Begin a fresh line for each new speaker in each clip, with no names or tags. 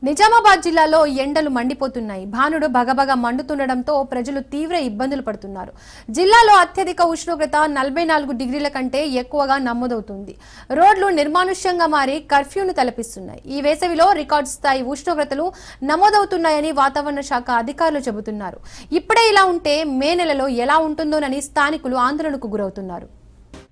నిజామాబాద్ జిల్లాలో ఎండలు మండిపోతున్నాయి. భానుడు భగభగ మండుతుండటంతో ప్రజలు తీవ్ర ఇబ్బందులు పడుతున్నారు. జిల్లాలో అత్యధిక ఉష్ణోగ్రత 44 డిగ్రీల కంటే ఎక్కువగా నమోదవుతుంది. రోడ్లు నిర్మానుష్యంగా మారి కర్ఫ్యూను తలపిస్తున్నాయి. ఈ వేసవిలో రికార్డు స్థాయి ఉష్ణోగ్రతలు నమోదవుతున్నాయని వాతావరణ శాఖ అధికారులు చెబుతున్నారు. ఇప్పుడే ఇలా ఉంటే మే నెలలో ఎలా ఉంటుందోనని స్థానికులు ఆందోళనకు గురవుతున్నారు.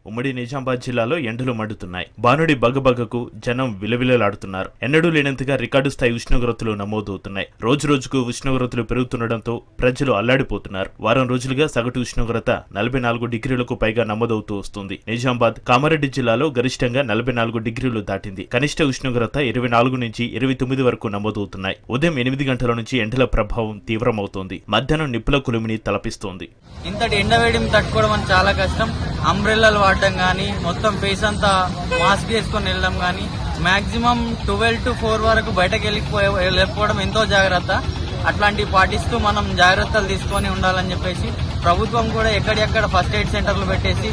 ఉమ్మడి నిజామాబాద్ జిల్లాలో ఎండలు మండుతున్నాయి. భానుడి బగబగకు జనం విలవిలలాడుతున్నారు. ఎన్నడూ లేనంతగా రికార్డు స్థాయి ఉష్ణోగ్రతలు నమోదవుతున్నాయి. రోజు రోజుకు ఉష్ణోగ్రతలు పెరుగుతుండటంతో ప్రజలు అల్లాడిపోతున్నారు. వారం రోజులుగా సగటు ఉష్ణోగ్రత 44 డిగ్రీలకు పైగా నమోదవుతూ వస్తుంది. నిజామాబాద్, కామారెడ్డి జిల్లాలో గరిష్టంగా 44 డిగ్రీలు దాటింది. కనిష్ట ఉష్ణోగ్రత 24 నుంచి 29 వరకు నమోదవుతున్నాయి. ఉదయం 8 గంటల నుంచి ఎండల ప్రభావం తీవ్రమవుతోంది. మధ్యాహ్నం నిప్పుల కులిమిని తలపిస్తోంది.
ఇంతటి ఎండవేడిని తట్టుకోవడం చాలా కష్టం. అంబ్రెల్లాలు వాడడం కానీ, మొత్తం ఫేస్ అంతా మాస్క్ వేసుకొని వెళ్ళడం కానీ, మాక్సిమం 12 to 4 వరకు బయటకు వెళ్ళిపోవడం ఎంతో జాగ్రత్త. అట్లాంటివి పాటిస్తూ మనం జాగ్రత్తలు తీసుకొని ఉండాలని చెప్పేసి ప్రభుత్వం కూడా ఎక్కడెక్కడ ఫస్ట్ ఎయిడ్ సెంటర్లు పెట్టేసి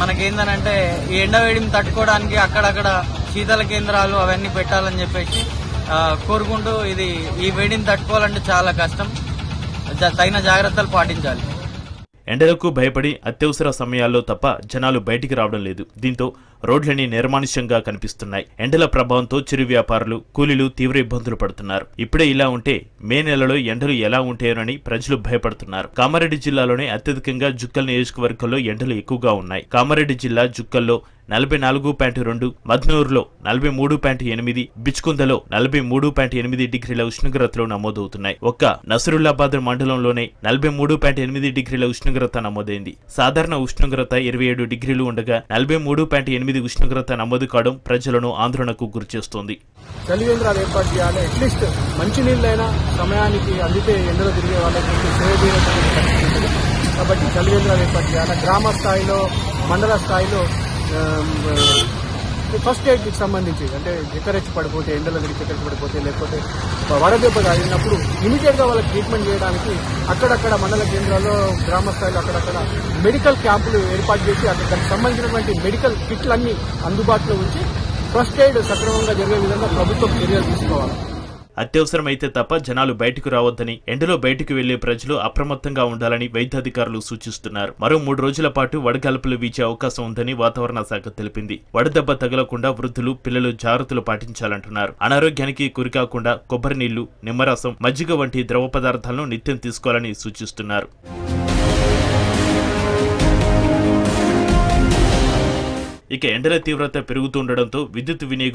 మనకేందనంటే ఈ ఎండవేడిని తట్టుకోవడానికి అక్కడక్కడ శీతల కేంద్రాలు అవన్నీ పెట్టాలని చెప్పేసి కోరుకుంటూ ఈ వేడిని తట్టుకోవాలంటే చాలా కష్టం. తగిన జాగ్రత్తలు పాటించాలి.
ఎండలకు భయపడి అత్యవసర సమయాల్లో తప్ప జనాలు బయటికి రావడం లేదు. దీంతో రోడ్లన్నీ నిర్మానుష్యంగా కనిపిస్తున్నాయి. ఎండల ప్రభావంతో చిరు వ్యాపారులు, కూలీలు తీవ్ర ఇబ్బందులు పడుతున్నారు. ఇప్పుడే ఇలా ఉంటే మే నెలలో ఎండలు ఎలా ఉంటాయోనని ప్రజలు భయపడుతున్నారు. కామారెడ్డి జిల్లాలోనే అత్యధికంగా జుక్కల్ నియోజకవర్గంలో ఎండలు ఎక్కువగా ఉన్నాయి. కామారెడ్డి జిల్లా జుక్కల్లో 44.2, మద్నూరులో 43.8, బిచ్కుందలో 43.8 డిగ్రీల ఉష్ణోగ్రతలు నమోదవుతున్నాయి. ఒక్క నసరుల్లాబాద్ మండలంలోనే 43.8 డిగ్రీల ఉష్ణోగ్రత నమోదైంది. సాధారణ ఉష్ణోగ్రత 27 డిగ్రీలు ఉండగా 43.8 ఉష్ణోగ్రత నమోదు కావడం ప్రజలను ఆందోళనకు గురిచేస్తోంది.
చలి కేంద్రాలు ఏర్పాటు చేయాలి. అట్లీస్ట్ మంచినీళ్ళైనా సమయానికి అందితే ఎండలో తిరిగే వాళ్ళకి సేవ చేయడం. కాబట్టి చలి కేంద్రాలు ఏర్పాటు చేయాలి. గ్రామ స్థాయిలో, మండల స్థాయిలో ఫస్ట్ ఎయిడ్కి సంబంధించి అంటే ఎక్కరెచ్చి పడిపోతే, ఎండల తిరిగి ఎక్కడికి పడిపోతే, లేకపోతే వడదెబ్బ తాగినప్పుడు ఇమీడియట్గా వాళ్ళకి ట్రీట్మెంట్ చేయడానికి అక్కడక్కడ మండల కేంద్రాల్లో, గ్రామ స్థాయిలో అక్కడక్కడ మెడికల్ క్యాంపులు ఏర్పాటు చేసి దానికి సంబంధించినటువంటి మెడికల్ కిట్లన్నీ అందుబాటులో ఉంచి ఫస్ట్ ఎయిడ్ సక్రమంగా జరిగే విధంగా ప్రభుత్వం చర్యలు తీసుకోవాలి.
అత్యవసరమైతే తప్ప జనాలు బయటకు రావద్దని, ఎండలో బయటకు వెళ్లే ప్రజలు అప్రమత్తంగా ఉండాలని వైద్యాధికారులు సూచిస్తున్నారు. మరో 3 రోజుల పాటు వడగాల్పులు వీచే అవకాశం ఉందని వాతావరణ శాఖ తెలిపింది. వడదెబ్బ తగలకుండా వృద్ధులు, పిల్లలు జాగ్రత్తలు పాటించాలంటున్నారు. అనారోగ్యానికి గురికాకుండా కొబ్బరి నీళ్లు, నిమ్మరసం, మజ్జిగ వంటి ద్రవ పదార్థాలను నిత్యం తీసుకోవాలని సూచిస్తున్నారు. ఇక ఎండల తీవ్రత పెరుగుతుండటంతో విద్యుత్ వినియోగం